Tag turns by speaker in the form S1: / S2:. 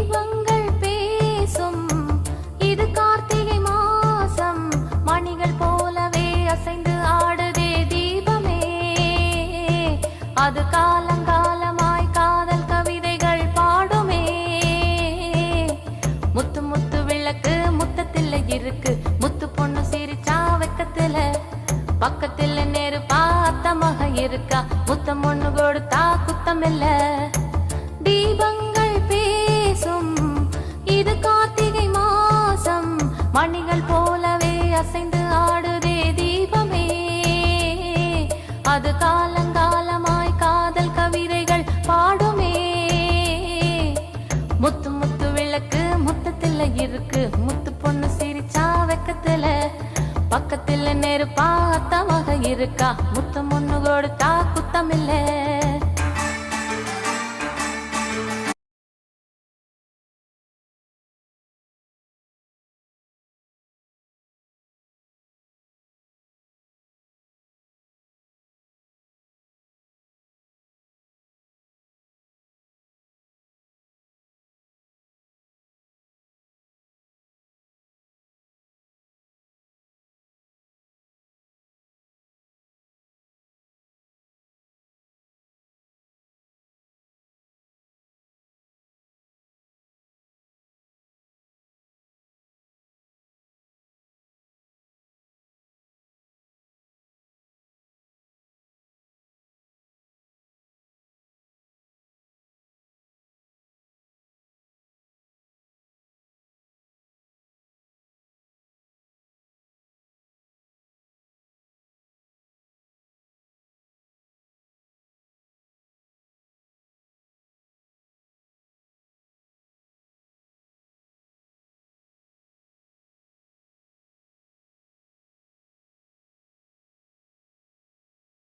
S1: தீபங்கள் பேசும் இது கார்த்திகை மாசம் மணிகள் போலவே அசைந்து ஆடுதே தீபமே அது காலங்காலமாய் காதல் கவிதைகள் பாடுமே முத்து முத்து விளக்கு முத்தத்தில் இருக்கு முத்து பொண்ணு சிரிச்சா வெக்கத்துல பக்கத்தில் நெருப்பா அத்தமாக இருக்கா முத்தம் ஒண்ணு கொடுத்தா குத்தம் இல்ல தீபங்கள் பேசும் இது கார்த்திகை மாசம் மணிகள் போலவே அசைந்து ஆடுதே தீபமே அது காலங்காலமாய் காதல் கவிதைகள் பாடுமே முத்து முத்து விளக்கு முத்தத்தில் இருக்கு முத்து பொண்ணு சிரிச்சா வெக்கத்துல பக்கத்தில் நெருப்பா அத்தமாக இருக்கா முத்தம் ஒண்ணு கொடுத்தா குத்தம் இல்ல